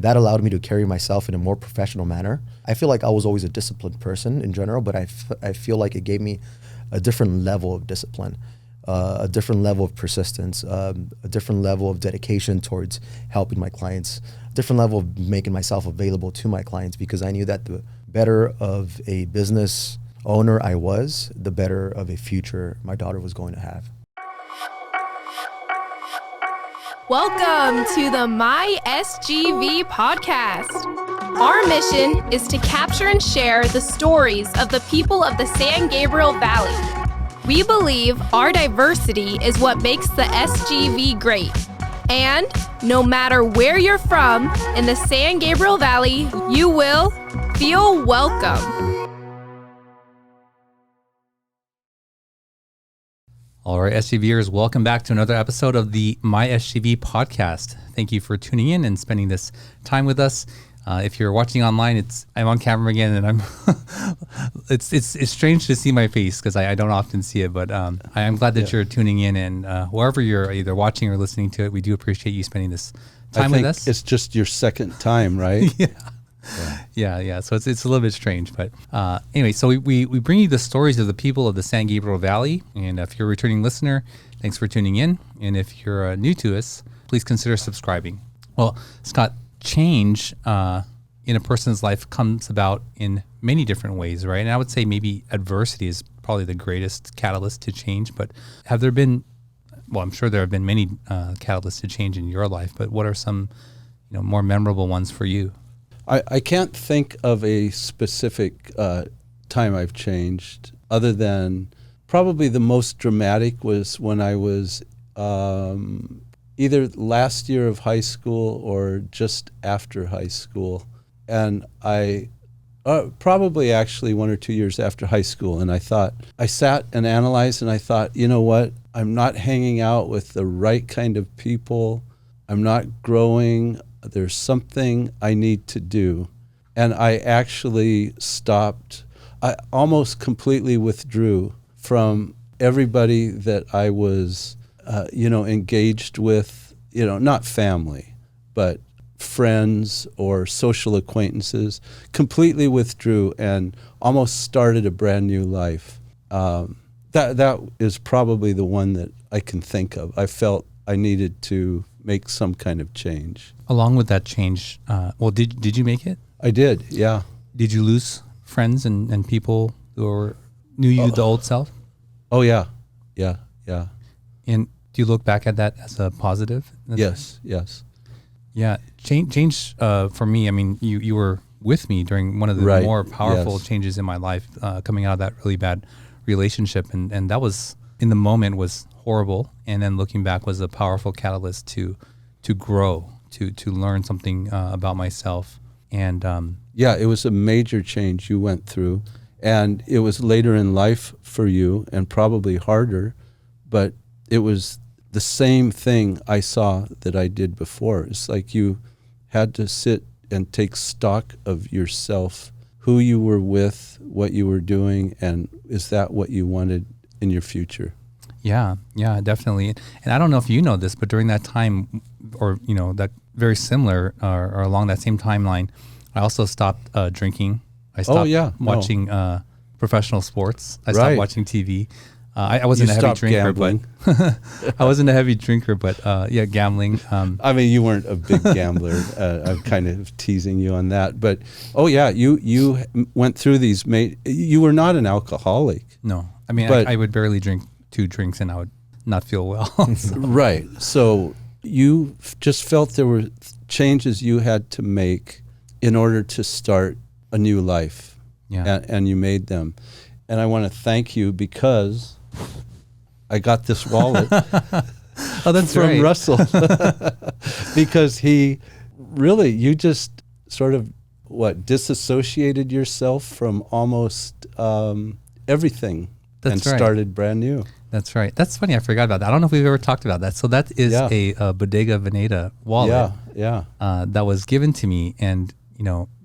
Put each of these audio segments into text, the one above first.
that allowed me to carry myself in a more professional manner. I feel like I was always a disciplined person in general, but I feel like it gave me a different level of discipline, a different level of persistence, a different level of dedication towards helping my clients, a different level of making myself available to my clients, because I knew that the better of a business owner I was, the better of a future my daughter was going to have. Welcome to the My SGV podcast. Our mission is to capture and share the stories of the people of the San Gabriel Valley. We believe our diversity is what makes the SGV great. And no matter where you're from in the San Gabriel Valley, you will feel welcome. All right, SGVers, welcome back to another episode of the My SGV podcast. Thank you for tuning in and spending this time with us. If you're watching online, I'm on camera again, and I'm it's strange to see my face because I don't often see it, but I am glad that you're tuning in, and wherever you're either watching or listening to it, we do appreciate you spending this time with us. It's just your second time, right? Yeah. So it's a little bit strange, but anyway, so we bring you the stories of the people of the San Gabriel Valley, and if you're a returning listener, thanks for tuning in, and if you're new to us, please consider subscribing. Well, Scott, change in a person's life comes about in many different ways, right? And I would say maybe adversity is probably the greatest catalyst to change, but have there been, well, I'm sure there have been many catalysts to change in your life, but what are some more memorable ones for you? I can't think of a specific time I've changed, other than probably the most dramatic was when I was either last year of high school or just after high school. And I probably actually 1 or 2 years after high school. And I sat and analyzed, and I thought, you know what? I'm not hanging out with the right kind of people. I'm not growing. There's something I need to do. And I actually stopped. I almost completely withdrew from everybody that I was, engaged with, not family, but friends or social acquaintances, completely withdrew and almost started a brand new life. That is probably the one that I can think of. I felt I needed to make some kind of change. Along with that change, did you make it? I did, yeah. Did you lose friends and people who knew you the old self? Oh, yeah. And do you look back at that as a positive? Yes. Yeah, change for me, I mean, you were with me during one of the more powerful changes in my life, coming out of that really bad relationship. And that was, in the moment, was horrible. And then looking back was a powerful catalyst to grow, to learn something about myself. And it was a major change you went through. And it was later in life for you and probably harder, but it was the same thing I saw that I did before. It's like you had to sit and take stock of yourself, who you were with, what you were doing, and is that what you wanted in your future? Yeah, definitely. And I don't know if you know this, but during that time, or that very similar or along that same timeline, I also stopped drinking. I stopped watching professional sports. I stopped watching TV. I wasn't a heavy drinker, gambling. but I wasn't a heavy drinker, but gambling. I mean, you weren't a big gambler. I'm kind of teasing you on that, but you went through these. You were not an alcoholic. No, I mean, I would barely drink 2 drinks and I would not feel well. Right. So you just felt there were changes you had to make in order to start a new life. Yeah. And you made them. And I want to thank you because I got this wallet from Russell because you just sort of disassociated yourself from almost everything. Started brand new. That's right. That's funny. I forgot about that. I don't know if we've ever talked about that. So that is a Bodega Veneta wallet. Yeah. That was given to me, and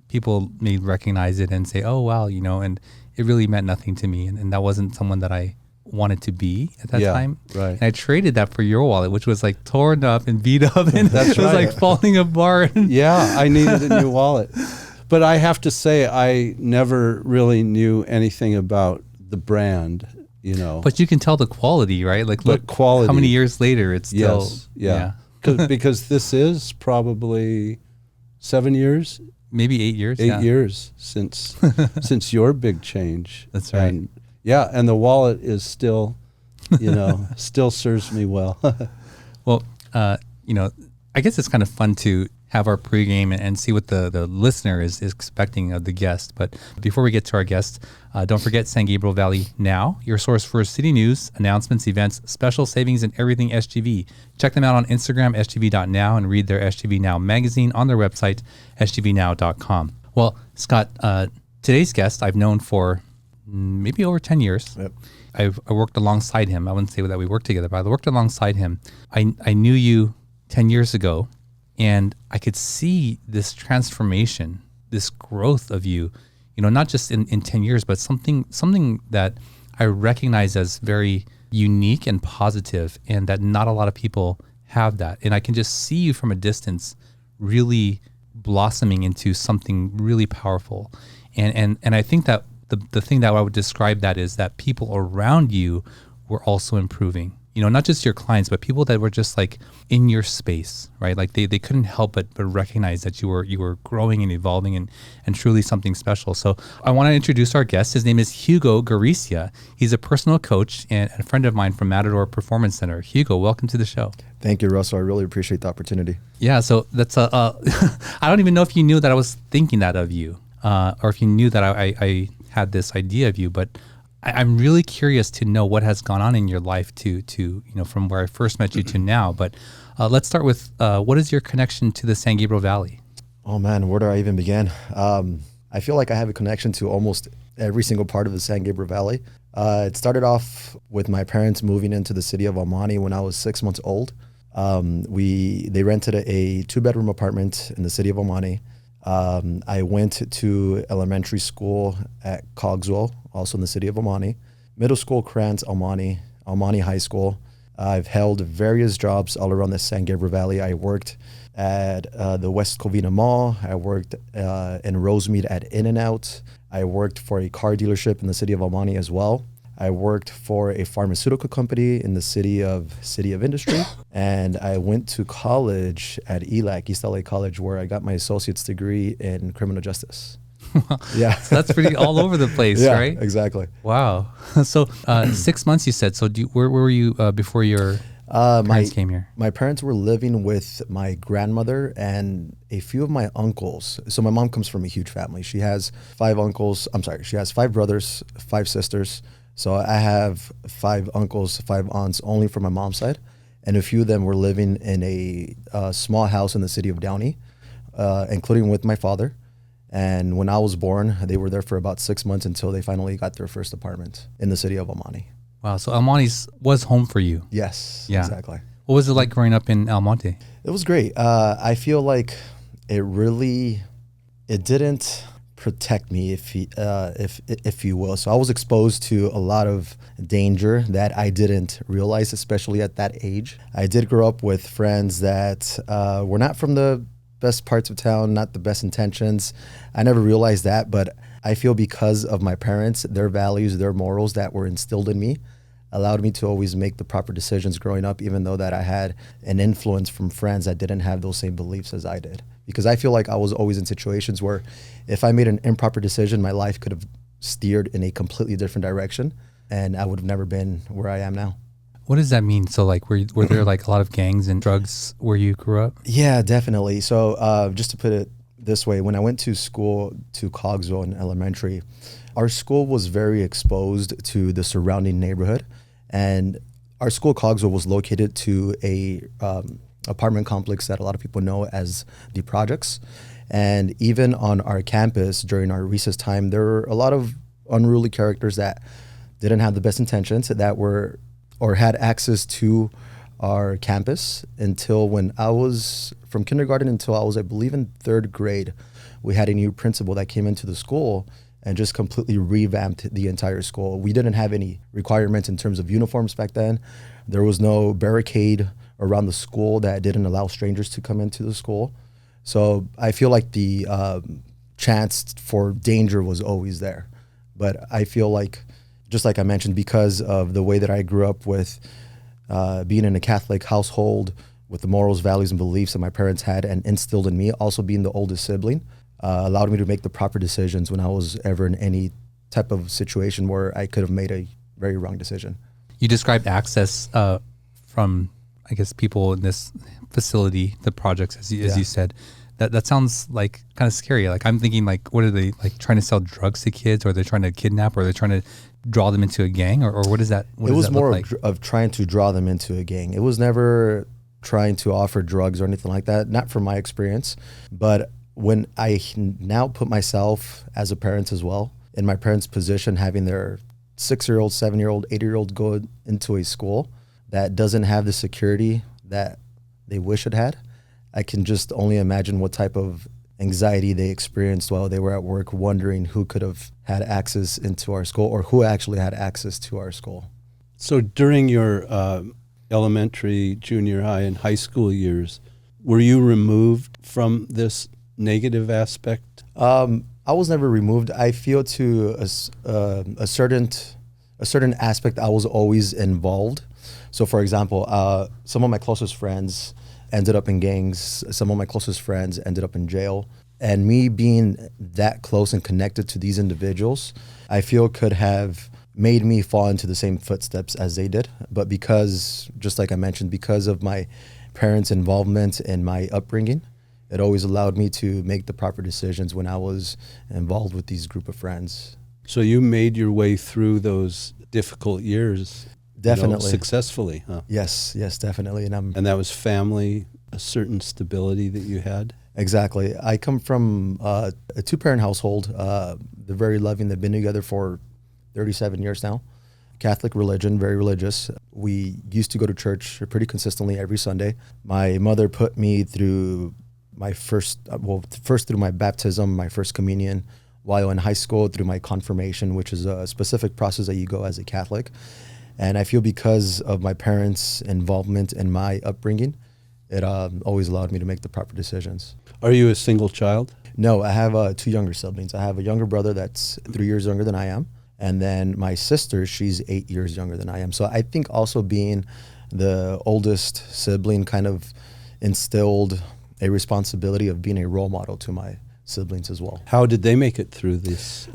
people may recognize it and say, "Oh wow," and it really meant nothing to me, and that wasn't someone that I wanted to be at that time. Right. And I traded that for your wallet, which was like torn up and beat up, and That's it was right. like falling apart. Yeah, I needed a new wallet. But I have to say, I never really knew anything about the brand, you know. But you can tell the quality, right? Like, look, quality. how many years later it's still. Yes, yeah. Because this is probably 7 years, maybe 8 years. 8 years since since your big change. That's right. And, yeah, and the wallet is still, you know, still serves me well. Well, you know, I guess it's kind of fun to have our pregame and see what the listener is expecting of the guest. But before we get to our guest, don't forget San Gabriel Valley Now, your source for city news, announcements, events, special savings, and everything SGV. Check them out on Instagram, sgv.now, and read their SGV Now magazine on their website, sgvnow.com. Well, Scott, today's guest I've known for maybe over 10 years. Yep. I worked alongside him. I wouldn't say that we worked together, but I worked alongside him. I knew you 10 years ago, and I could see this transformation, this growth of you, you know, not just in 10 years, but something that I recognize as very unique and positive, and that not a lot of people have that. And I can just see you from a distance really blossoming into something really powerful. And I think that the thing that I would describe that is that people around you were also improving. You know, not just your clients, but people that were just like in your space, right? Like they couldn't help but recognize that you were growing and evolving and truly something special. So I want to introduce our guest. His name is Hugo Garicia. He's a personal coach and a friend of mine from Matador Performance Center. Hugo, welcome to the show. Thank you, Russell. I really appreciate the opportunity. Yeah, so that's I don't even know if you knew that I was thinking that of you, or if you knew that I had this idea of you, but I'm really curious to know what has gone on in your life to you know, from where I first met you to now. But let's start with what is your connection to the San Gabriel Valley? Oh man, where do I even begin? I feel like I have a connection to almost every single part of the San Gabriel Valley. It started off with my parents moving into the city of Almani when I was 6 months old. They rented a 2-bedroom apartment in the city of Almani. I went to elementary school at Cogswell, also in the city of Almani. Middle school, Kranz, Monte Highschool. I've held various jobs all around the San Gabriel Valley. I worked at the West Covina Mall. I worked in Rosemead at In-N-Out. I worked for a car dealership in the city of Almani as well. I worked for a pharmaceutical company in the City of Industry, and I went to college at ELAC, East LA College, where I got my associate's degree in criminal justice. Yeah. So that's pretty all over the place, yeah, right? Exactly. Wow. So 6 months you said. So where were you before your parents came here? My parents were living with my grandmother and a few of my uncles. So my mom comes from a huge family. She has 5 uncles. She has 5 brothers, 5 sisters. So I have 5 uncles, 5 aunts only from my mom's side. And a few of them were living in a small house in the city of Downey, including with my father. And when I was born, they were there for about 6 months until they finally got their first apartment in the city of Almani. Wow. So Almonte was home for you. Yes, Yeah. exactly. What was it like growing up in Almonte? It was great. I feel like it didn't protect me, if you will. So I was exposed to a lot of danger that I didn't realize, especially at that age. I did grow up with friends that were not from the best parts of town, not the best intentions. I never realized that, but I feel because of my parents, their values, their morals that were instilled in me allowed me to always make the proper decisions growing up, even though that I had an influence from friends that didn't have those same beliefs as I did. Because I feel like I was always in situations where if I made an improper decision, my life could have steered in a completely different direction, and I would have never been where I am now. What does that mean? So like, were there like a lot of gangs and drugs where you grew up? Yeah, definitely. So just to put it this way, when I went to school, to Cogswell Elementary, our school was very exposed to the surrounding neighborhood. And our school, Cogswell, was located to a apartment complex that a lot of people know as the projects. And even on our campus during our recess time, there were a lot of unruly characters that didn't have the best intentions, that were or had access to our campus until when I was from kindergarten until I was, I believe, in 3rd grade. We had a new principal that came into the school, and just completely revamped the entire school. We didn't have any requirements in terms of uniforms back then. There was no barricade around the school that didn't allow strangers to come into the school. So I feel like the chance for danger was always there. But I feel like, just like I mentioned, because of the way that I grew up with being in a Catholic household, with the morals, values, and beliefs that my parents had and instilled in me, also being the oldest sibling, allowed me to make the proper decisions when I was ever in any type of situation where I could have made a very wrong decision. You described access from, I guess, people in this facility, the projects, as you said. That sounds like kind of scary. Like, I'm thinking, like, what are they, like, trying to sell drugs to kids, or they're trying to kidnap, or they're trying to draw them into a gang, or what is that? What it does was that more look like? of trying to draw them into a gang. It was never trying to offer drugs or anything like that, not from my experience. But when I now put myself as a parent as well, in my parents' position, having their 6-year-old, 7-year-old, 8-year-old go into a school that doesn't have the security that they wish it had, I can just only imagine what type of anxiety they experienced while they were at work, wondering who could have had access into our school, or who actually had access to our school. So during your elementary, junior high, and high school years, were you removed from this negative aspect? I was never removed. I feel to a certain aspect, I was always involved. So, for example, some of my closest friends ended up in gangs. Some of my closest friends ended up in jail. And me being that close and connected to these individuals, I feel could have made me fall into the same footsteps as they did. But because, just like I mentioned, because of my parents' involvement in my upbringing, it always allowed me to make the proper decisions when I was involved with these group of friends. So you made your way through those difficult years, Definitely. Successfully, huh? Yes, definitely. And that was family, a certain stability that you had? Exactly. I come from a two-parent household. They're very loving. They've been together for 37 years now. Catholic religion, very religious. We used to go to church pretty consistently every Sunday. My mother put me through my first through my baptism, my first communion, while in high school through my confirmation, which is a specific process that you go as a Catholic. And I feel because of my parents' involvement in my upbringing, it always allowed me to make the proper decisions. Are you a single child? No, I have 2 younger siblings. I have a younger brother that's 3 years younger than I am. And then my sister, she's 8 years younger than I am. So I think also being the oldest sibling kind of instilled a responsibility of being a role model to my siblings as well. How did they make it through this?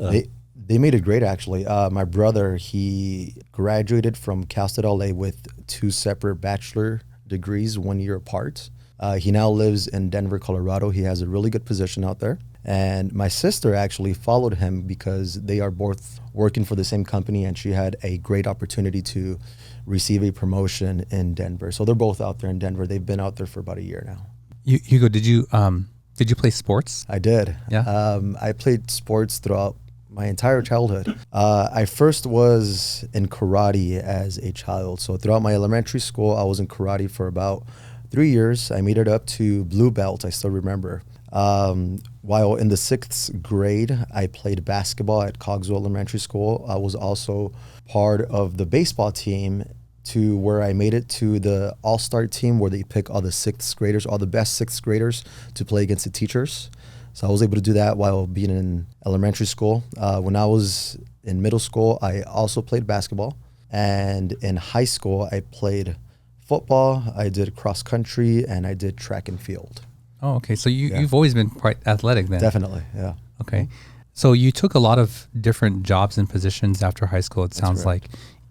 They made it great, actually. My brother, he graduated from Cal State LA with 2 separate bachelor degrees 1 year apart. He now lives in Denver, Colorado. He has a really good position out there. And my sister actually followed him because they are both working for the same company, and she had a great opportunity to receive a promotion in Denver. So they're both out there in Denver. They've been out there for about a year now. Hugo, did you play sports? I did. Yeah. I played sports throughout my entire childhood. I first was in karate as a child. So throughout my elementary school, I was in karate for about 3 years. I made it up to blue belt, I still remember. While in the 6th grade, I played basketball at Cogswell Elementary School. I was also part of the baseball team to where I made it to the all-star team where they pick all the 6th graders, all the best 6th graders to play against the teachers. So I was able to do that while being in elementary school. When I was in middle school, I also played basketball. And in high school, I played football, I did cross country, and I did track and field. Oh, okay. So you've always been quite athletic then. Definitely, yeah. Okay. So you took a lot of different jobs and positions after high school, it sounds like.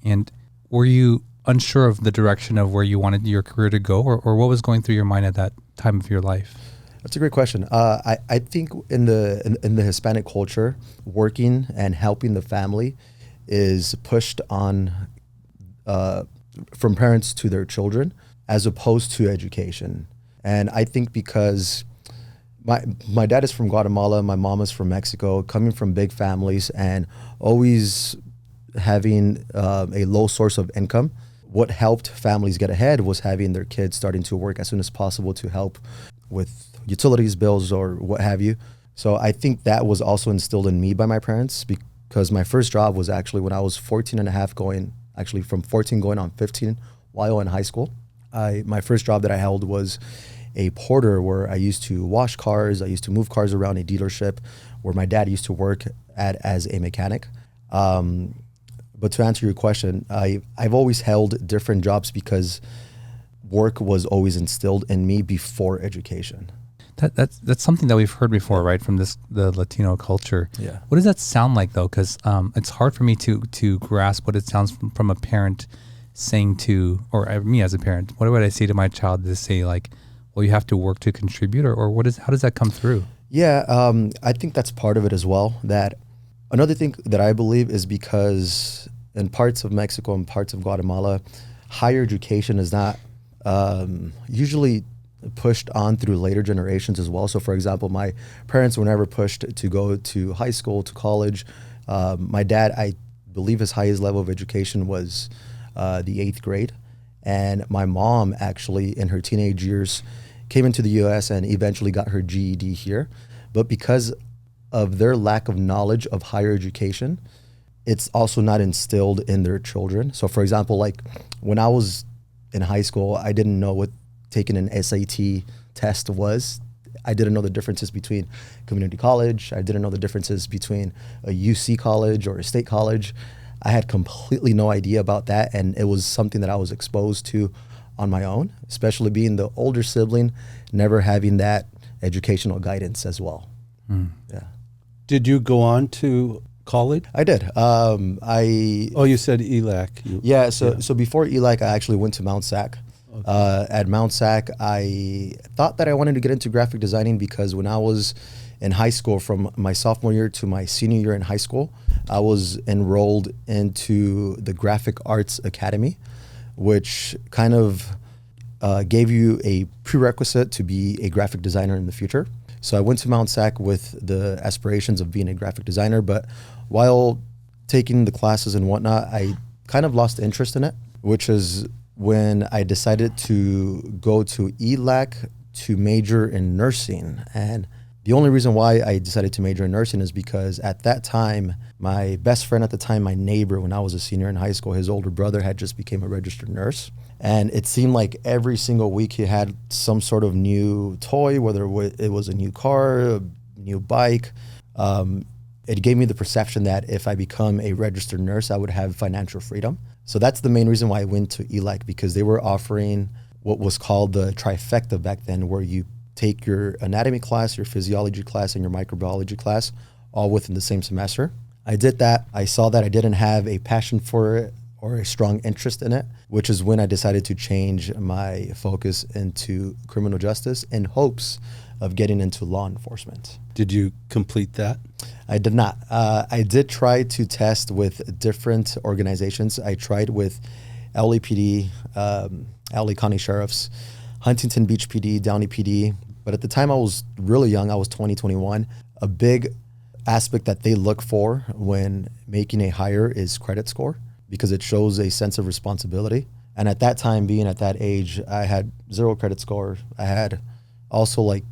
And were you unsure of the direction of where you wanted your career to go, or what was going through your mind at that time of your life? That's a great question. I think in the Hispanic culture, working and helping the family is pushed on from parents to their children as opposed to education. And I think because my dad is from Guatemala, my mom is from Mexico, coming from big families and always having a low source of income, what helped families get ahead was having their kids starting to work as soon as possible to help with utilities bills or what have you. So I think that was also instilled in me by my parents, because my first job was actually when I was 14 and a half, from 14 going on 15 while in high school. My first job that I held was a porter, where I used to wash cars. I used to move cars around a dealership where my dad used to work as a mechanic. But to answer your question, I've always held different jobs because work was always instilled in me before education. That's something that we've heard before, right? From the Latino culture. Yeah. What does that sound like though? Because it's hard for me to grasp what it sounds from a parent saying to, or me as a parent. What would I say to my child to say like, well, you have to work to contribute, or how does that come through? Yeah, I think that's part of it as well. That another thing that I believe is because in parts of Mexico and parts of Guatemala, higher education is not usually pushed on through later generations as well. So for example, my parents were never pushed to go to high school, to college. My dad, I believe his highest level of education was the 8th grade. And my mom actually in her teenage years came into the US and eventually got her GED here. But because of their lack of knowledge of higher education, it's also not instilled in their children. So for example, like when I was in high school, I didn't know what taking an SAT test was. I didn't know the differences between community college. I didn't know the differences between a UC college or a state college. I had completely no idea about that, and it was something that I was exposed to on my own, especially being the older sibling, never having that educational guidance as well. Yeah. Did you go on to college? I did. You said ELAC. So before ELAC, I actually went to Mount SAC. Okay. At Mount SAC, I thought that I wanted to get into graphic designing because when I was in high school, from my sophomore year to my senior year in high school, I was enrolled into the Graphic Arts Academy, which kind of gave you a prerequisite to be a graphic designer in the future. So I went to Mount SAC with the aspirations of being a graphic designer, but while taking the classes and whatnot, I kind of lost interest in it, which is when I decided to go to ELAC to major in nursing. And the only reason why I decided to major in nursing is because at that time, my best friend at the time, my neighbor, when I was a senior in high school, his older brother had just became a registered nurse. And it seemed like every single week he had some sort of new toy, whether it was a new car, a new bike. It gave me the perception that if I become a registered nurse, I would have financial freedom. So that's the main reason why I went to ELAC, because they were offering what was called the trifecta back then, where you take your anatomy class, your physiology class, and your microbiology class all within the same semester. I did that. I saw that I didn't have a passion for it or a strong interest in it, which is when I decided to change my focus into criminal justice in hopes of getting into law enforcement. Did you complete that? I did not. I did try to test with different organizations. I tried with LAPD, LA County Sheriffs, Huntington Beach PD, Downey PD. But at the time I was really young, I was 21. A big aspect that they look for when making a hire is credit score, because it shows a sense of responsibility. And at that time, being at that age, I had 0 credit score. I had also like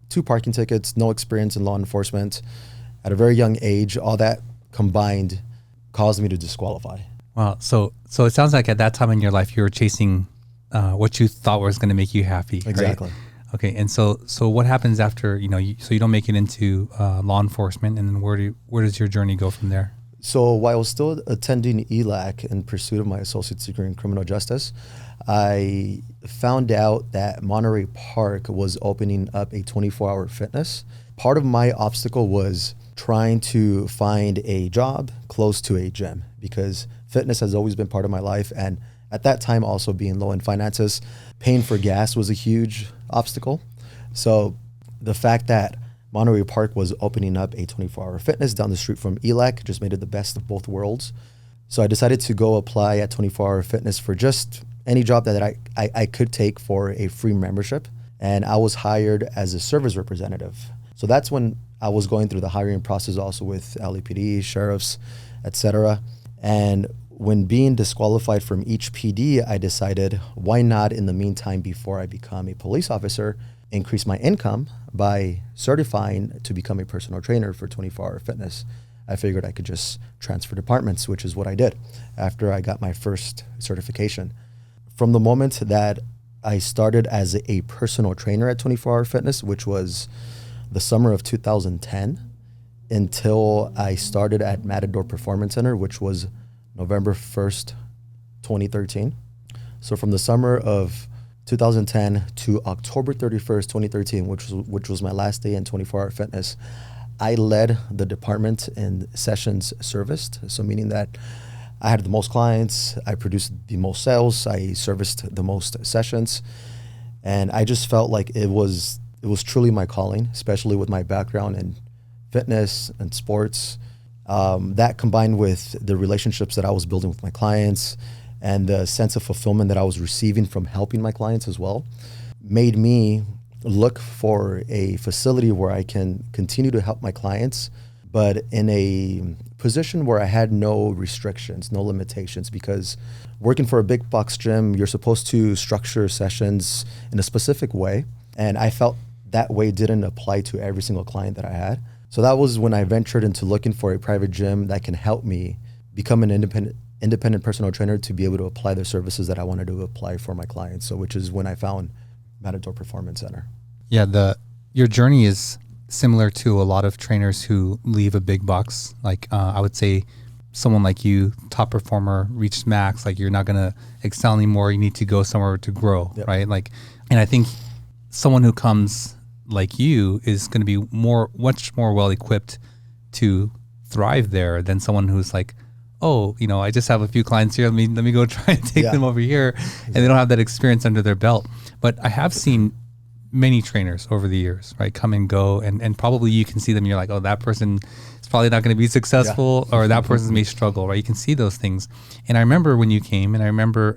2 parking tickets, no experience in law enforcement. At a very young age, all that combined caused me to disqualify. Wow. So it sounds like at that time in your life, you were chasing what you thought was going to make you happy. Exactly. Right? Okay. And so what happens after, so you don't make it into law enforcement, and then where does your journey go from there? So while I was still attending ELAC in pursuit of my associate's degree in criminal justice, I found out that Monterey Park was opening up a 24-hour fitness. Part of my obstacle was trying to find a job close to a gym, because fitness has always been part of my life. And at that time, also being low in finances, paying for gas was a huge obstacle. So the fact that Monterey Park was opening up a 24-hour fitness down the street from ELAC just made it the best of both worlds. So I decided to go apply at 24-hour fitness for just any job that I could take for a free membership. And I was hired as a service representative. So that's when I was going through the hiring process also with LAPD, sheriffs, etc. And when being disqualified from each PD, I decided, why not in the meantime, before I become a police officer, increase my income by certifying to become a personal trainer for 24-hour fitness. I figured I could just transfer departments, which is what I did after I got my first certification. From the moment that I started as a personal trainer at 24-hour fitness, which was the summer of 2010, until I started at Matador Performance Center, which was November 1st, 2013. So from the summer of 2010 to October 31st, 2013, which was my last day in 24-hour fitness, I led the department in sessions serviced. So meaning that I had the most clients, I produced the most sales, I serviced the most sessions, and I just felt like it was truly my calling, especially with my background in fitness and sports. That combined with the relationships that I was building with my clients and the sense of fulfillment that I was receiving from helping my clients as well, made me look for a facility where I can continue to help my clients, but in a position where I had no restrictions, no limitations, because working for a big box gym, you're supposed to structure sessions in a specific way. And I felt that way didn't apply to every single client that I had. So that was when I ventured into looking for a private gym that can help me become an independent personal trainer to be able to apply the services that I wanted to apply for my clients. So which is when I found Matador Performance Center. Yeah, your journey is similar to a lot of trainers who leave a big box. Like I would say someone like you, top performer, reached max, like you're not going to excel anymore. You need to go somewhere to grow, Yep. right? Like, and I think someone who comes like you is going to be much more well equipped to thrive there than someone who's like, oh, I just have a few clients here. Let me go try and take them over here. And they don't have that experience under their belt. But I have seen many trainers over the years, right, come and go, and probably you can see them and you're like, oh, that person is probably not going to be successful, or that person may struggle, right? You can see those things. And I remember when you came, and I remember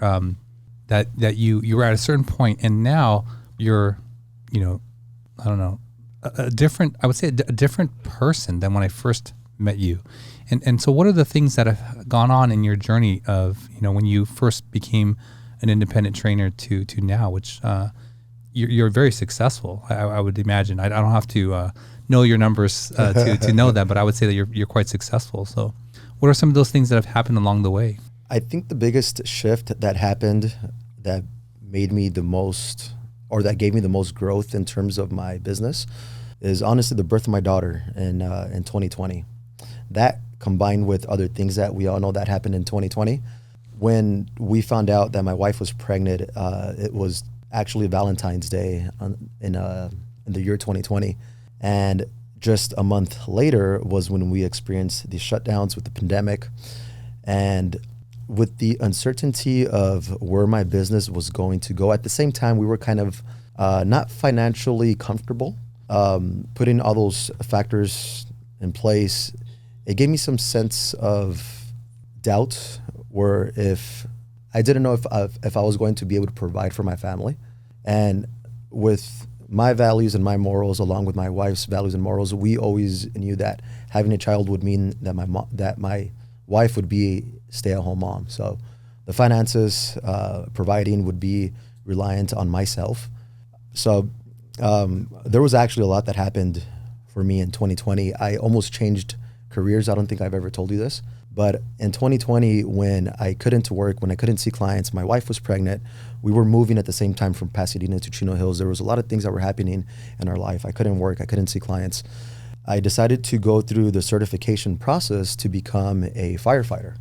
that you were at a certain point, and now you're, I don't know, a different person than when I first met you. And so what are the things that have gone on in your journey of, when you first became an independent trainer to now, which you're very successful, I would imagine. I don't have to know your numbers to know that, but I would say that you're quite successful. So what are some of those things that have happened along the way? I think the biggest shift that happened that made me the most, or that gave me the most growth in terms of my business, is honestly the birth of my daughter in 2020. That combined with other things that we all know that happened in 2020. When we found out that my wife was pregnant, it was actually Valentine's Day in the year 2020. And just a month later was when we experienced the shutdowns with the pandemic. And with the uncertainty of where my business was going to go, at the same time, we were kind of not financially comfortable. Putting all those factors in place, it gave me some sense of doubt, where if I didn't know if I was going to be able to provide for my family. And with my values and my morals, along with my wife's values and morals, we always knew that having a child would mean that my wife would be a stay-at-home mom. So the finances providing would be reliant on myself. So there was actually a lot that happened for me in 2020. I almost changed careers. I don't think I've ever told you this. But in 2020, when I couldn't work, when I couldn't see clients, my wife was pregnant, we were moving at the same time from Pasadena to Chino Hills. There was a lot of things that were happening in our life. I couldn't work, I couldn't see clients. I decided to go through the certification process to become a firefighter.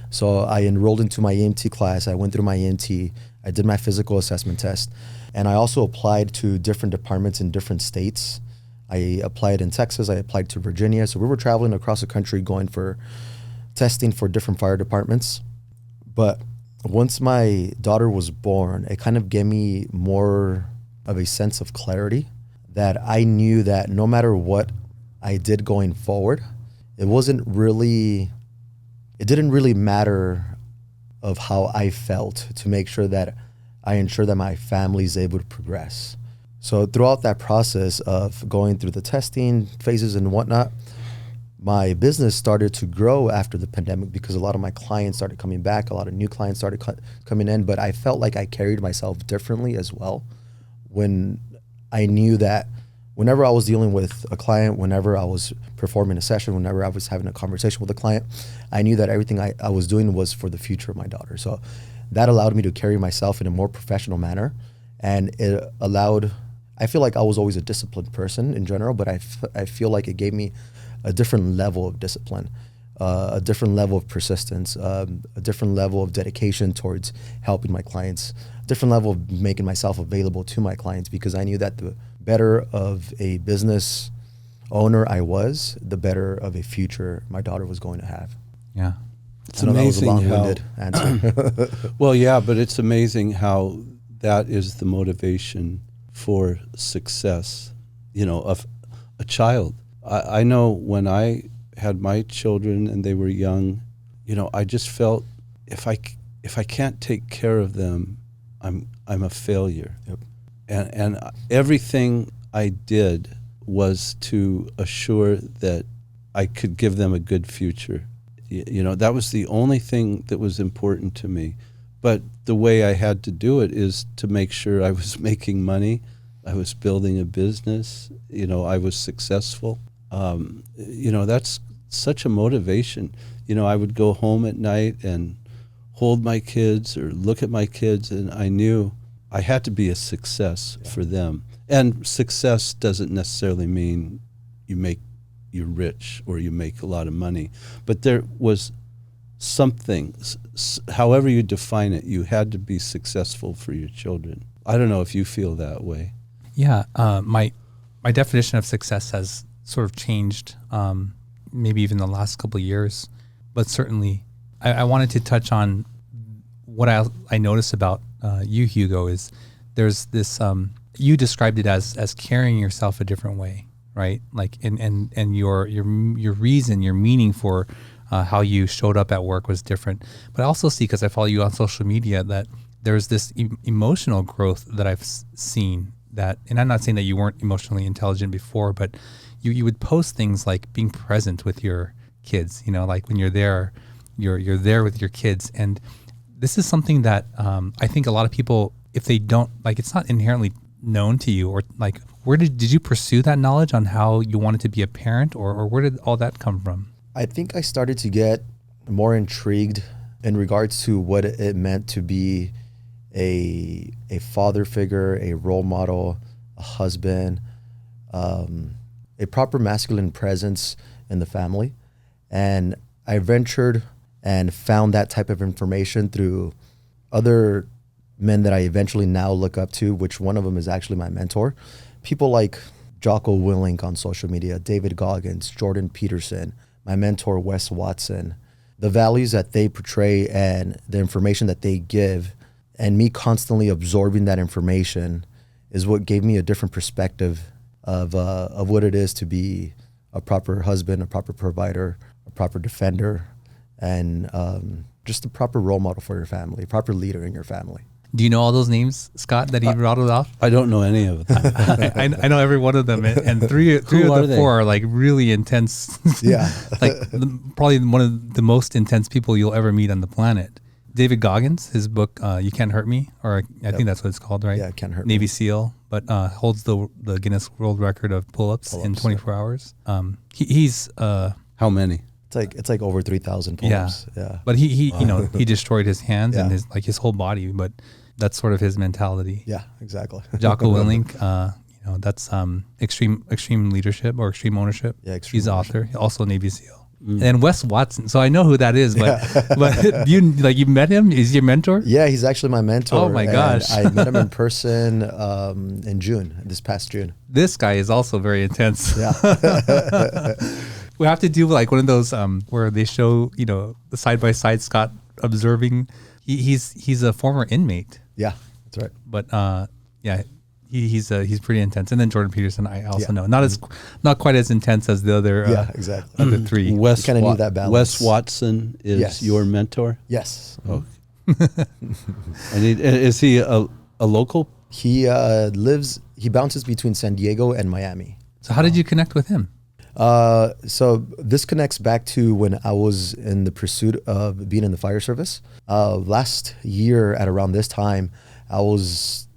So I enrolled into my EMT class, I went through my EMT, I did my physical assessment test, and I also applied to different departments in different states. I applied in Texas, I applied to Virginia. So we were traveling across the country going for testing for different fire departments. But once my daughter was born, it kind of gave me more of a sense of clarity, that I knew that no matter what I did going forward, it didn't really matter of how I felt, to make sure that I ensure that my family is able to progress. So throughout that process of going through the testing phases and whatnot, my business started to grow after the pandemic, because a lot of my clients started coming back, a lot of new clients started coming in, but I felt like I carried myself differently as well when I knew that whenever I was dealing with a client, whenever I was performing a session, whenever I was having a conversation with a client, I knew that everything I was doing was for the future of my daughter. So that allowed me to carry myself in a more professional manner. And it allowed, I feel like I was always a disciplined person in general, but I feel like it gave me a different level of discipline, a different level of persistence, a different level of dedication towards helping my clients, a different level of making myself available to my clients, because I knew that the better of a business owner I was, the better of a future my daughter was going to have. Yeah. It's I know amazing that was a long-winded answer. Well, yeah, but it's amazing how that is the motivation for success, of a child. I know when I had my children and they were young, I just felt if I can't take care of them, I'm a failure. Yep. And everything I did was to assure that I could give them a good future. That was the only thing that was important to me. But the way I had to do it is to make sure I was making money, I was building a business, I was successful. That's such a motivation. I would go home at night and hold my kids or look at my kids, and I knew I had to be a success for them. And success doesn't necessarily mean you're rich or you make a lot of money, but there was something, however you define it, you had to be successful for your children. I don't know if you feel that way. Yeah, my definition of success has sort of changed, maybe even the last couple of years, but certainly I wanted to touch on what I noticed about you, Hugo, is there's this, you described it as carrying yourself a different way, right? Like, and your reason, your meaning for how you showed up at work was different. But I also see, because I follow you on social media, that there's this emotional growth that I've seen that, and I'm not saying that you weren't emotionally intelligent before, but you would post things like being present with your kids, like when you're there, you're there with your kids. And this is something that I think a lot of people, if they don't, like, it's not inherently known to you, or like, where did you pursue that knowledge on how you wanted to be a parent, or where did all that come from? I think I started to get more intrigued in regards to what it meant to be a father figure, a role model, a husband, a proper masculine presence in the family. And I ventured and found that type of information through other men that I eventually now look up to, which one of them is actually my mentor. People like Jocko Willink on social media, David Goggins, Jordan Peterson, my mentor, Wes Watson. The values that they portray and the information that they give, and me constantly absorbing that information, is what gave me a different perspective of what it is to be a proper husband, a proper provider, a proper defender, and just a proper role model for your family, a proper leader in your family. Do you know all those names, Scott, that he rattled off? I don't know any of them. I know every one of them, and three of the four are like really intense. Yeah. Like probably one of the most intense people you'll ever meet on the planet. David Goggins, his book, You Can't Hurt Me, or I think that's what it's called, right? Yeah, Can't Hurt Navy Me. SEAL, but holds the Guinness World Record of pull-ups in 24 hours. He's How many? It's like over 3,000 pull-ups. Yeah. But he he destroyed his hands and Yeah. his whole body, but that's sort of his mentality. Yeah, exactly. Jocko Willink, that's extreme leadership or extreme ownership. Yeah, extreme He's the ownership. author, also Navy SEAL. And Wes Watson. So I know who that is, but you met him? Is he your mentor? Yeah, he's actually my mentor. Oh my gosh. I met him in person in June, this past June. This guy is also very intense. Yeah. We have to do like one of those where they show, the side by side Scott observing. He's a former inmate. Yeah, that's right. But he's pretty intense. And then Jordan Peterson, I also know, not quite as intense as the other. Exactly. Other three. You kinda need that balance. Wes Watson is Yes. your mentor. Yes. Oh. And is he a local? He bounces between San Diego and Miami. So how did you connect with him? So this connects back to when I was in the pursuit of being in the fire service. Last year at around this time, I was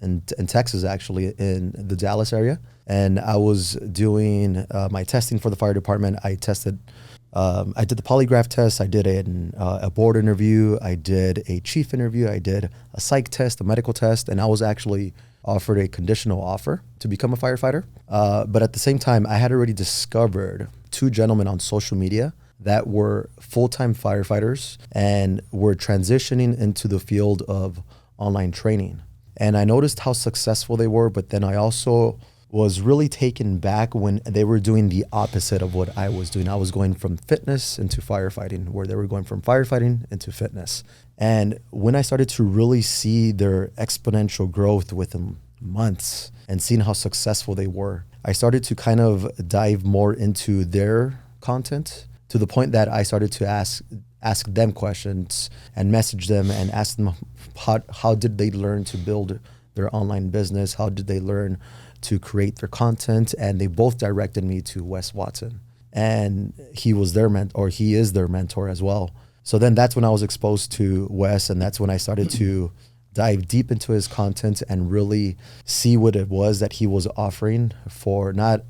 in Texas, actually, in the Dallas area. And I was doing my testing for the fire department. I did the polygraph test. I did a board interview. I did a chief interview. I did a psych test, a medical test, and I was actually offered a conditional offer to become a firefighter. But at the same time, I had already discovered 2 gentlemen on social media that were full-time firefighters and were transitioning into the field of online training. And I noticed how successful they were, but then I also was really taken back when they were doing the opposite of what I was doing. I was going from fitness into firefighting, where they were going from firefighting into fitness. And when I started to really see their exponential growth within months and seeing how successful they were, I started to kind of dive more into their content, to the point that I started to ask them questions and message them and ask them how did they learn to build their online business? How did they learn to create their content? And they both directed me to Wes Watson, and he was their he is their mentor as well. So then that's when I was exposed to Wes, and that's when I started to dive deep into his content and really see what it was that he was offering for not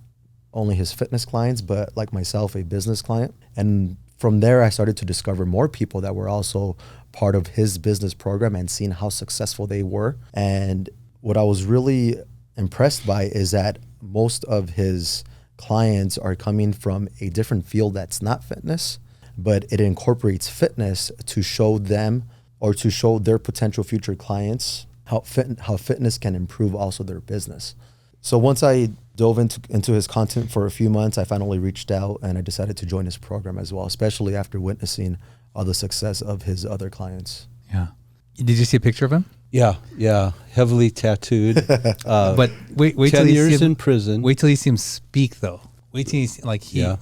only his fitness clients, but like myself, a business client. And from there, I started to discover more people that were also part of his business program and seeing how successful they were. And what I was really impressed by is that most of his clients are coming from a different field that's not fitness, but it incorporates fitness to show them, or to show their potential future clients, how fitness can improve also their business. So once I dove into his content for a few months, I finally reached out and I decided to join his program as well, especially after witnessing all the success of his other clients. Yeah. Did you see a picture of him? Yeah. Heavily tattooed. But wait 10 till you years see him, in prison. Wait till you see him speak, though. Wait till you see, Yeah.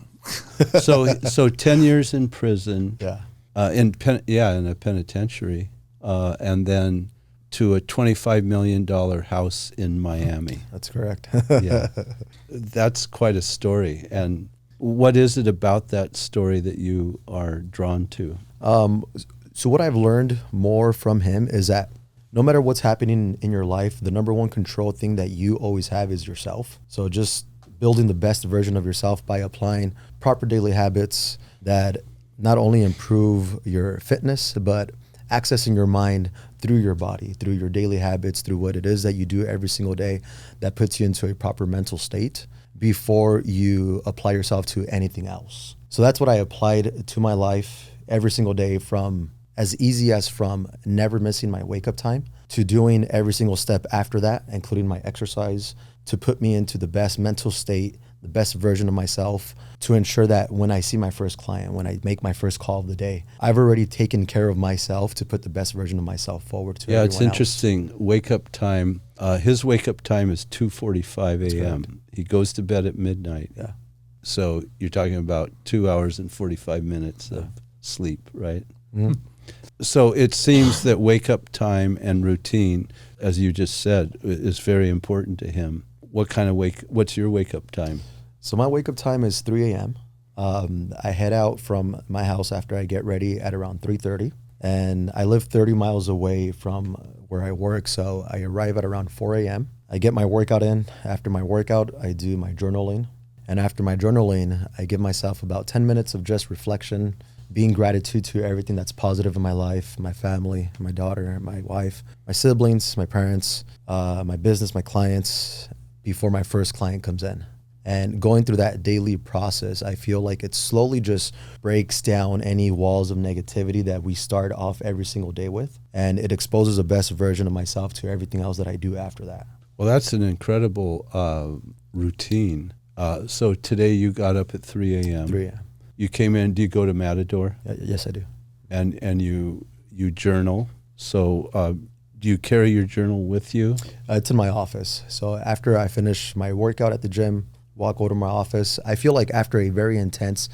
So 10 years in prison. Yeah. In a penitentiary, and then to a $25 million house in Miami. That's correct. Yeah, that's quite a story. And what is it about that story that you are drawn to? So what I've learned more from him is that no matter what's happening in your life, the number one control thing that you always have is yourself. So just building the best version of yourself by applying proper daily habits that not only improve your fitness, but accessing your mind through your body, through your daily habits, through what it is that you do every single day that puts you into a proper mental state before you apply yourself to anything else. So that's what I applied to my life every single day, from as easy as from never missing my wake up time to doing every single step after that, including my exercise, to put me into the best mental state, the best version of myself, to ensure that when I see my first client, when I make my first call of the day, I've already taken care of myself to put the best version of myself forward to everyone else. Yeah, it's interesting. Wake up time, his wake up time is 2:45 a.m. He goes to bed at midnight. Yeah. So you're talking about 2 hours and 45 minutes of sleep, right? Mm-hmm. So it seems that wake up time and routine, as you just said, is very important to him. What's your wake up time? So my wake up time is 3 a.m. I head out from my house after I get ready at around 3:30, and I live 30 miles away from where I work. So I arrive at around 4 a.m. I get my workout in. After my workout, I do my journaling. And after my journaling, I give myself about 10 minutes of just reflection, being gratitude to everything that's positive in my life, my family, my daughter, my wife, my siblings, my parents, my business, my clients, before my first client comes in. And going through that daily process, I feel like it slowly just breaks down any walls of negativity that we start off every single day with. And it exposes the best version of myself to everything else that I do after that. Well, that's an incredible routine. So today you got up at 3 a.m. 3 a.m. You came in, do you go to Matador? Yes, I do. And you journal. So do you carry your journal with you? It's in my office. So after I finish my workout at the gym, walk over to my office, I feel like after a very intense,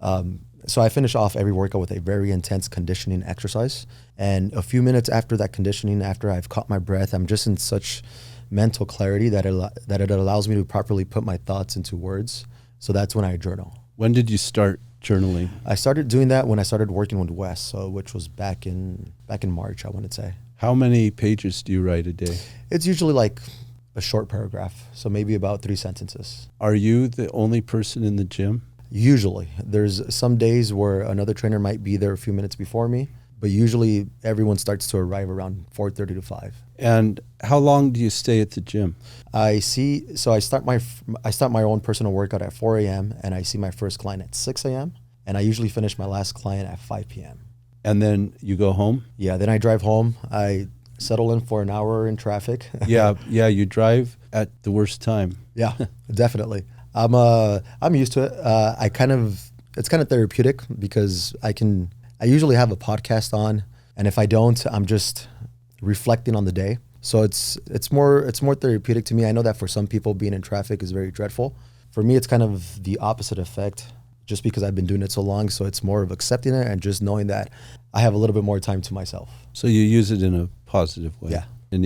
so I finish off every workout with a very intense conditioning exercise. And a few minutes after that conditioning, after I've caught my breath, I'm just in such mental clarity that it allows me to properly put my thoughts into words. So that's when I journal. When did you start journaling? I started doing that when I started working with Wes, so which was back in March, I want to say. How many pages do you write a day? It's usually like a short paragraph, so maybe about 3 sentences. Are you the only person in the gym? Usually. There's some days where another trainer might be there a few minutes before me, but usually everyone starts to arrive around 4:30 to 5. And how long do you stay at the gym? I start my own personal workout at 4 a.m. and I see my first client at 6 a.m. and I usually finish my last client at 5 p.m. And then you go home? Yeah, then I drive home. I settle in for an hour in traffic. Yeah, you drive at the worst time. Yeah, definitely. I'm used to it. It's kind of therapeutic because I usually have a podcast on, and if I don't, I'm just reflecting on the day. So it's more therapeutic to me. I know that for some people being in traffic is very dreadful. For me, it's kind of the opposite effect, just because I've been doing it so long. So it's more of accepting it and just knowing that I have a little bit more time to myself. So you use it in a positive way. Yeah. And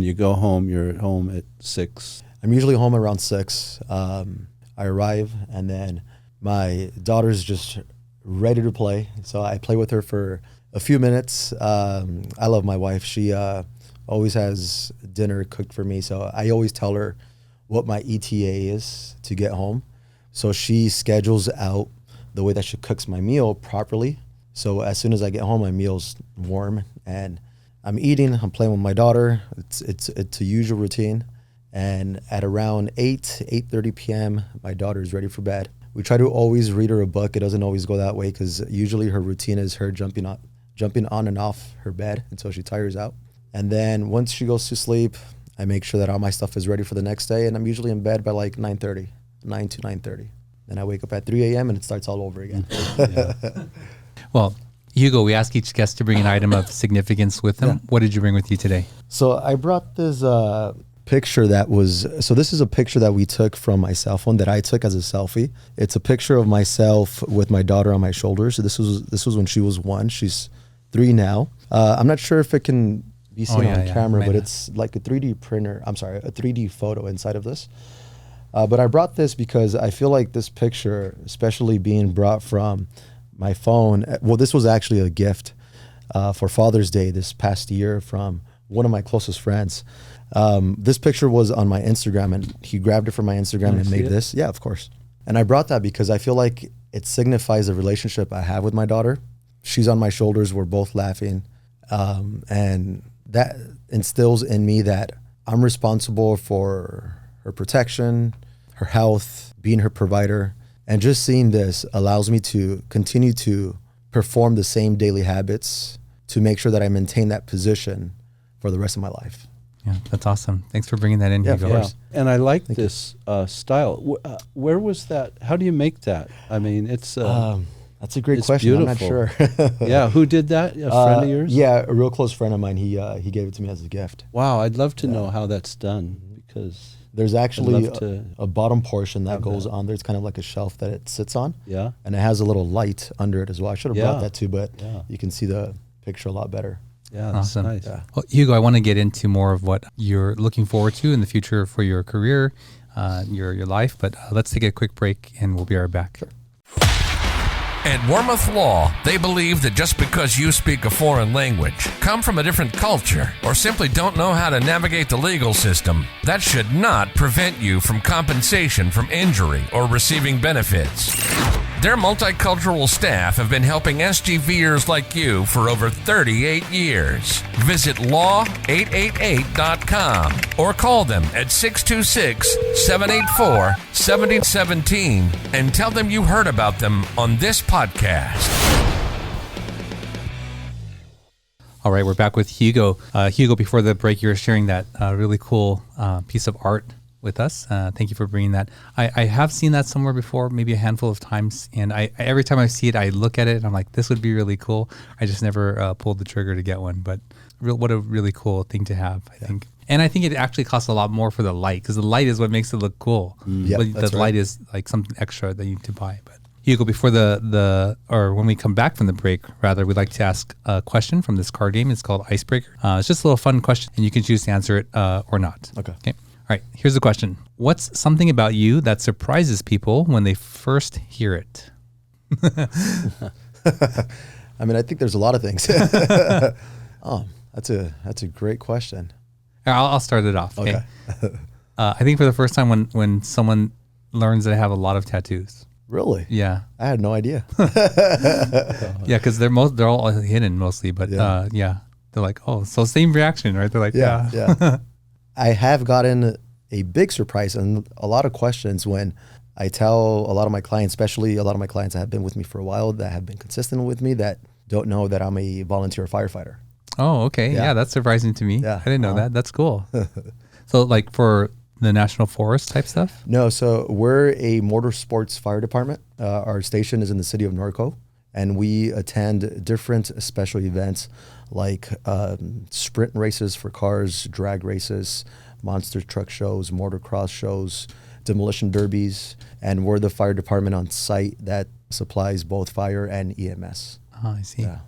you go home. You're at home at 6. I'm usually home around 6. I arrive, and then my daughter's just ready to play. So I play with her for a few minutes. I love my wife. She always has dinner cooked for me. So I always tell her what my ETA is to get home. So she schedules out the way that she cooks my meal properly. So as soon as I get home, my meal's warm and I'm eating, I'm playing with my daughter. It's a usual routine. And at around 8:30 p.m., my daughter is ready for bed. We try to always read her a book. It doesn't always go that way because usually her routine is her jumping on and off her bed until she tires out. And then once she goes to sleep, I make sure that all my stuff is ready for the next day. And I'm usually in bed by like 9 to 9:30. Then I wake up at 3 a.m. and it starts all over again. Well, Hugo, we ask each guest to bring an item of significance with them. Yeah. What did you bring with you today? So I brought this picture this is a picture that we took from my cell phone that I took as a selfie. It's a picture of myself with my daughter on my shoulders. So this was when she was 1. She's 3 now. I'm not sure if it can be seen on camera, but it's like a 3D photo inside of this. But I brought this because I feel like this picture, especially being brought from my phone, well, this was actually a gift for Father's Day this past year from one of my closest friends. This picture was on my Instagram, and he grabbed it from my Instagram and made this. Yeah, of course. And I brought that because I feel like it signifies the relationship I have with my daughter. She's on my shoulders. We're both laughing. And that instills in me that I'm responsible for her protection, her health, being her provider. And just seeing this allows me to continue to perform the same daily habits to make sure that I maintain that position for the rest of my life. Yeah, that's awesome. Thanks for bringing that in, Hugo. Yeah. And I like this style. Where was that? How do you make that? I mean, it's... that's a great question. Beautiful. I'm not sure. Yeah, who did that? A friend of yours? Yeah, a real close friend of mine. He gave it to me as a gift. Wow, I'd love to know how that's done, because... There's actually a bottom portion that goes on there. It's kind of like a shelf that it sits on. Yeah. And it has a little light under it as well. I should have brought that too, but you can see the picture a lot better. Yeah, that's awesome. Nice. Yeah. Well, Hugo, I want to get into more of what you're looking forward to in the future for your career, your life, but let's take a quick break and we'll be right back. Sure. At Wormuth Law, they believe that just because you speak a foreign language, come from a different culture, or simply don't know how to navigate the legal system, that should not prevent you from compensation from injury or receiving benefits. Their multicultural staff have been helping SGVers like you for over 38 years. Visit law888.com or call them at 626-784-7017 and tell them you heard about them on this podcast. All right, we're back with Hugo. Hugo, before the break, you were sharing that really cool piece of art with us. Thank you for bringing that. I have seen that somewhere before, maybe a handful of times, and I every time I see it, I look at it and I'm like, this would be really cool. I just never pulled the trigger to get one, but what a really cool thing to have, I think. And I think it actually costs a lot more for the light, because the light is what makes it look cool. But the light is like something extra that you need to buy. But Hugo, before when we come back from the break, rather, we'd like to ask a question from this card game. It's called Icebreaker. It's just a little fun question, and you can choose to answer it or not. Okay. All right, here's the question. What's something about you that surprises people when they first hear it? I mean, I think there's a lot of things. That's a great question. I'll start it off. Okay. I think for the first time when someone learns that I have a lot of tattoos. Really? Yeah. I had no idea. Yeah, because they're all hidden mostly, but yeah. They're like, oh, so same reaction, right? They're like, yeah. I have gotten a big surprise and a lot of questions when I tell a lot of my clients, especially a lot of my clients that have been with me for a while, that have been consistent with me, that don't know that I'm a volunteer firefighter. Oh, okay. Yeah, that's surprising to me. Yeah. I didn't know that. That's cool. So like for the National Forest type stuff? No, so we're a motorsports fire department. Our station is in the city of Norco, and we attend different special events like sprint races for cars, drag races, monster truck shows, motocross shows, demolition derbies, and we're the fire department on site that supplies both fire and EMS. Oh, I see. Yeah.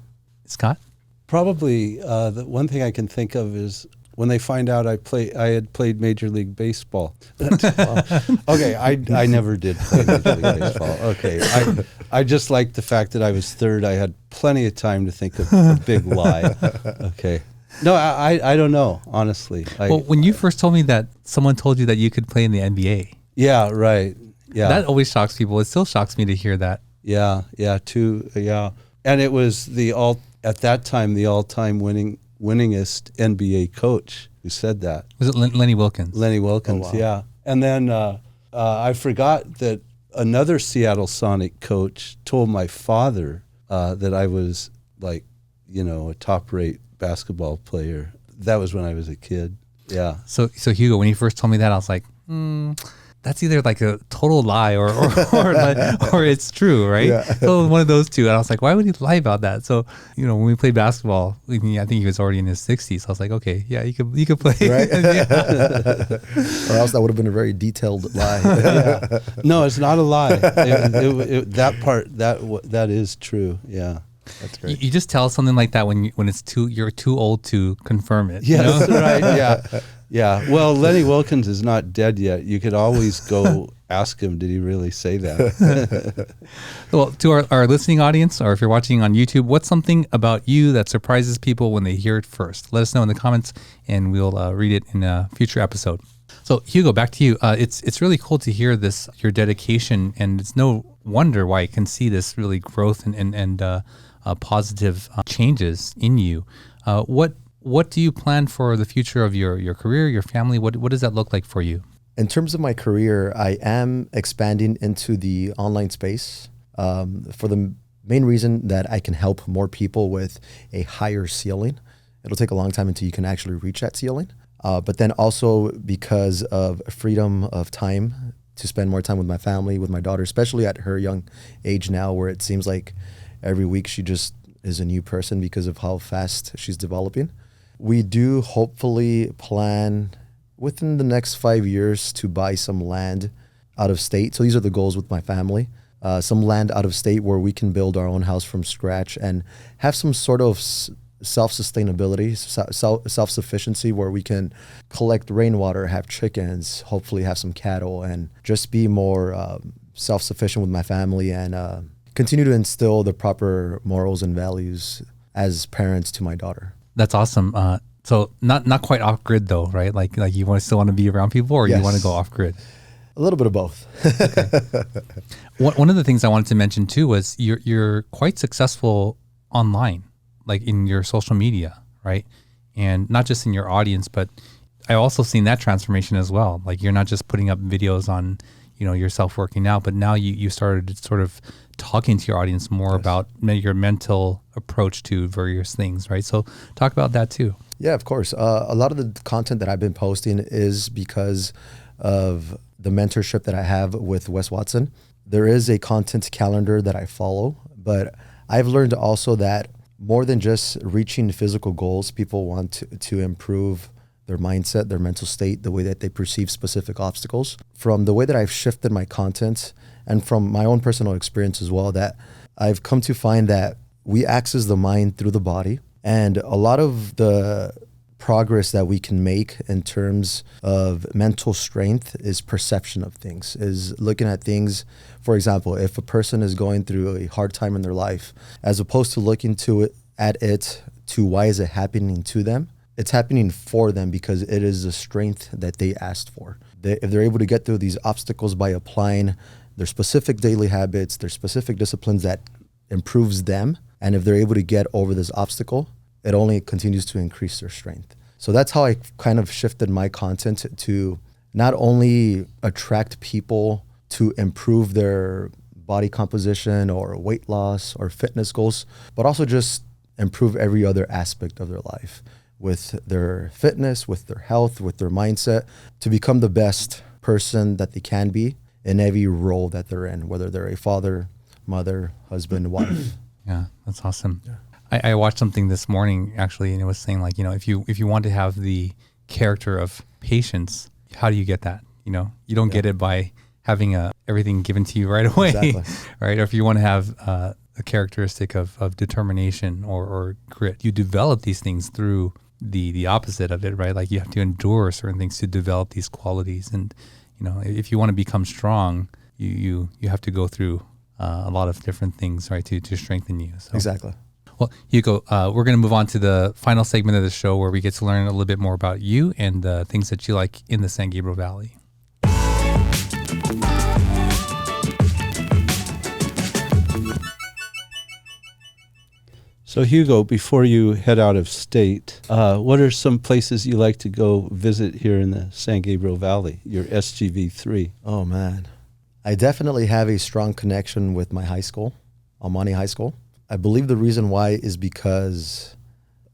Scott? Probably the one thing I can think of is when they find out I had played Major League Baseball. Okay, I never did play Major League Baseball. Okay, I just liked the fact that I was third. I had plenty of time to think of a big lie. Okay. No, I don't know, honestly. Well, when you first told me that someone told you that you could play in the NBA. Yeah, right. Yeah. That always shocks people. It still shocks me to hear that. Yeah, and it was at that time the all-time winningest NBA coach who said that. Was it Lenny Wilkins? Lenny Wilkins, oh, wow. Yeah. And then I forgot that another Seattle Sonic coach told my father that I was like, a top-rate basketball player. That was when I was a kid. Yeah. So Hugo, when you first told me that, I was like, that's either like a total lie or it's true, right? Yeah. So one of those two. And I was like, why would he lie about that? So, when we played basketball, I think he was already in his 60s. So I was like, okay, yeah, you could play. Right? Or else that would have been a very detailed lie. Yeah. No, it's not a lie. That part, that is true. Yeah. That's great. You just tell something like that when you're too old to confirm it. Yes, right. Yeah. Yeah. Well, Lenny Wilkins is not dead yet. You could always go ask him, did he really say that? Well, to our listening audience, or if you're watching on YouTube, what's something about you that surprises people when they hear it first? Let us know in the comments and we'll read it in a future episode. So Hugo, back to you. It's really cool to hear your dedication, and it's no wonder why I can see this really growth and positive changes in you. What do you plan for the future of your career, your family? What does that look like for you? In terms of my career, I am expanding into the online space for the main reason that I can help more people with a higher ceiling. It'll take a long time until you can actually reach that ceiling. But then also because of freedom of time to spend more time with my family, with my daughter, especially at her young age now, where it seems like every week she just is a new person because of how fast she's developing. We do hopefully plan within the next 5 years to buy some land out of state. So these are the goals with my family. Some land out of state where we can build our own house from scratch and have some sort of self-sustainability, self-sufficiency, where we can collect rainwater, have chickens, hopefully have some cattle, and just be more self-sufficient with my family and continue to instill the proper morals and values as parents to my daughter. That's awesome. So not quite off grid though, right? Like you still want to be around people, or yes. You want to go off grid? A little bit of both. Okay. One of the things I wanted to mention too was you're quite successful online, like in your social media, right? And not just in your audience, but I also seen that transformation as well. Like you're not just putting up videos on, yourself working out, but now you started sort of talking to your audience more yes. about your mental approach to various things, right? So talk about that too. Yeah, of course. A lot of the content that I've been posting is because of the mentorship that I have with Wes Watson. There is a content calendar that I follow, but I've learned also that more than just reaching physical goals, people want to improve their mindset, their mental state, the way that they perceive specific obstacles. From the way that I've shifted my content and from my own personal experience as well, that I've come to find that we access the mind through the body. And a lot of the progress that we can make in terms of mental strength is perception of things, is looking at things. For example, if a person is going through a hard time in their life, as opposed to looking at it to why is it happening to them, it's happening for them because it is the strength that they asked for. If they're able to get through these obstacles by applying their specific daily habits, their specific disciplines that improves them, and if they're able to get over this obstacle, it only continues to increase their strength. So that's how I kind of shifted my content to not only attract people to improve their body composition or weight loss or fitness goals, but also just improve every other aspect of their life with their fitness, with their health, with their mindset, to become the best person that they can be in every role that they're in, whether they're a father, mother, husband, wife. Yeah, that's awesome. Yeah. I watched something this morning actually, and it was saying like, if you want to have the character of patience, how do you get that? You don't get it by having everything given to you right away, Exactly. right? Or if you want to have a characteristic of determination or grit, you develop these things through the opposite of it, right? Like you have to endure certain things to develop these qualities, and if you want to become strong, you have to go through a lot of different things, right, to strengthen you. So. Exactly. Well, Hugo, we're going to move on to the final segment of the show where we get to learn a little bit more about you and the things that you like in the San Gabriel Valley. So Hugo, before you head out of state, what are some places you like to go visit here in the San Gabriel Valley, your SGV3? Oh, man. I definitely have a strong connection with my high school, Monte Highschool. I believe the reason why is because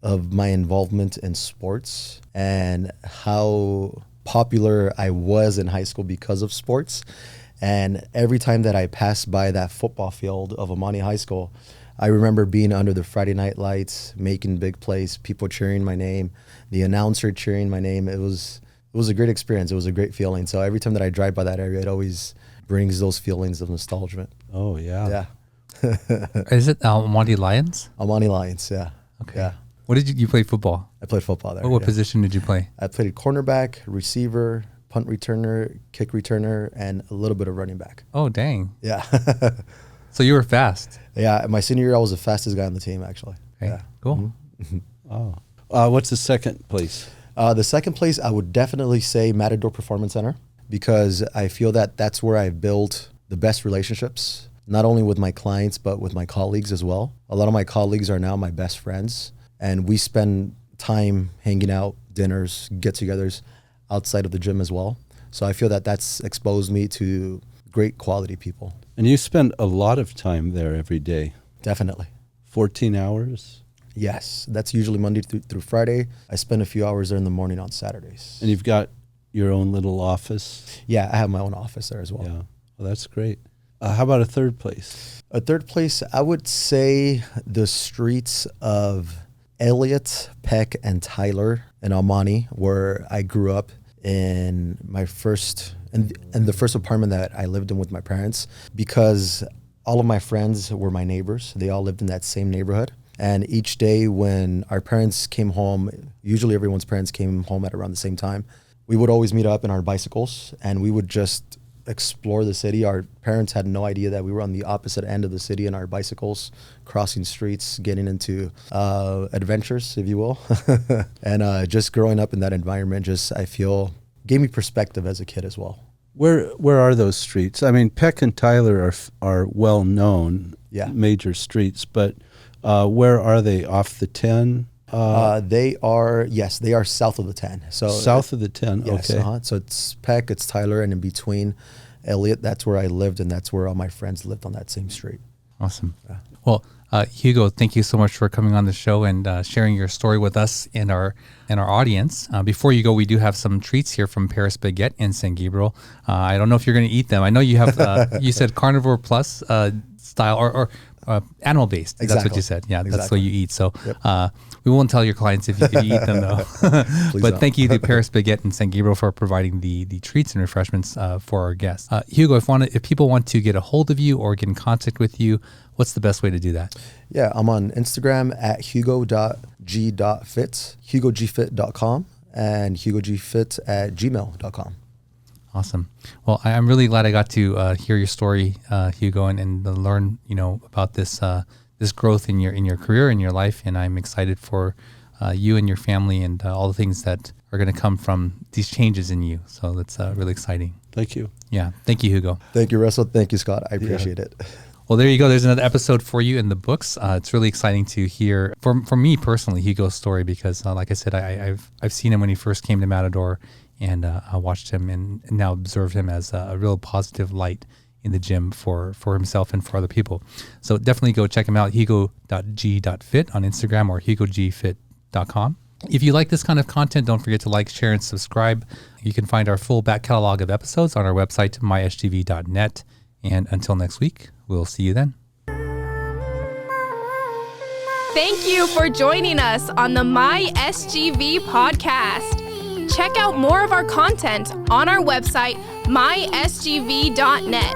of my involvement in sports and how popular I was in high school because of sports. And every time that I passed by that football field of Monte High School, I remember being under the Friday night lights, making big plays, people cheering my name, the announcer cheering my name. It was a great experience. It was a great feeling. So every time that I drive by that area, it always brings those feelings of nostalgia. Oh, yeah. Yeah. Is it Monte Lions? Monte Lions, yeah. Okay. Yeah. What did you play football? I played football there. What yeah. position did you play? I played cornerback, receiver, punt returner, kick returner, and a little bit of running back. Oh, dang. Yeah. So you were fast. Yeah, my senior year, I was the fastest guy on the team, actually. Okay, Yeah. cool. Oh. What's the second place? The second place, I would definitely say Matador Performance Center, because I feel that that's where I've built the best relationships, not only with my clients, but with my colleagues as well. A lot of my colleagues are now my best friends, and we spend time hanging out, dinners, get-togethers outside of the gym as well. So I feel that that's exposed me to great quality people. And you spend a lot of time there every day. Definitely. 14 hours? Yes, that's usually Monday through Friday. I spend a few hours there in the morning on Saturdays. And you've got your own little office? Yeah, I have my own office there as well. Yeah. Well, that's great. How about a third place? A third place, I would say the streets of Elliott, Peck, and Tyler in Almani, where I grew up in my first, in the first apartment that I lived in with my parents, because all of my friends were my neighbors. They all lived in that same neighborhood. And each day when our parents came home, usually everyone's parents came home at around the same time, we would always meet up in our bicycles and we would just explore the city. Our parents had no idea that we were on the opposite end of the city in our bicycles, crossing streets, getting into adventures, if you will. And just growing up in that environment I feel gave me perspective as a kid as well. Where are those streets? I mean, Peck and Tyler are well known, major streets, but where are they? Off the 10? They are south of the 10. So south of the 10, yes, okay. So it's Peck, it's Tyler, and in between Elliott, that's where I lived, and that's where all my friends lived on that same street. Awesome. Yeah. Well, Hugo, thank you so much for coming on the show and sharing your story with us and our audience. Before you go, we do have some treats here from Paris Baguette in San Gabriel. I don't know if you're going to eat them. I know you have, you said carnivore plus style or animal based. Exactly. That's what you said. Yeah, exactly. That's what you eat. So we won't tell your clients if you could eat them though. But thank you to Paris Baguette in San Gabriel for providing the treats and refreshments for our guests. Hugo, if people want to get a hold of you or get in contact with you, what's the best way to do that? Yeah, I'm on Instagram at hugo.g.fit, hugogfit.com, and hugogfit@gmail.com. Awesome. Well, I'm really glad I got to hear your story, Hugo, and learn, about this growth in your career and your life. And I'm excited for you and your family and all the things that are going to come from these changes in you. So that's really exciting. Thank you. Yeah. Thank you, Hugo. Thank you, Russell. Thank you, Scott. I appreciate it. Well, there you go. There's another episode for you in the books. It's really exciting to hear, for me personally, Hugo's story, because like I said, I've seen him when he first came to Matador, and I watched him and now observed him as a real positive light in the gym for himself and for other people. So definitely go check him out, hugo.g.fit on Instagram or hugogfit.com. If you like this kind of content, don't forget to like, share, and subscribe. You can find our full back catalog of episodes on our website, mysgv.net. And until next week, we'll see you then. Thank you for joining us on the My SGV podcast. Check out more of our content on our website, mysgv.net.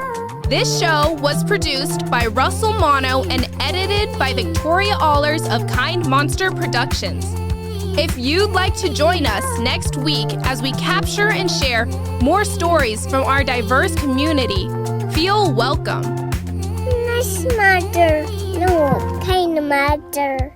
This show was produced by Russell Mono and edited by Victoria Allers of Kind Monster Productions. If you'd like to join us next week as we capture and share more stories from our diverse community, feel welcome. Nice mother. No, kind mother.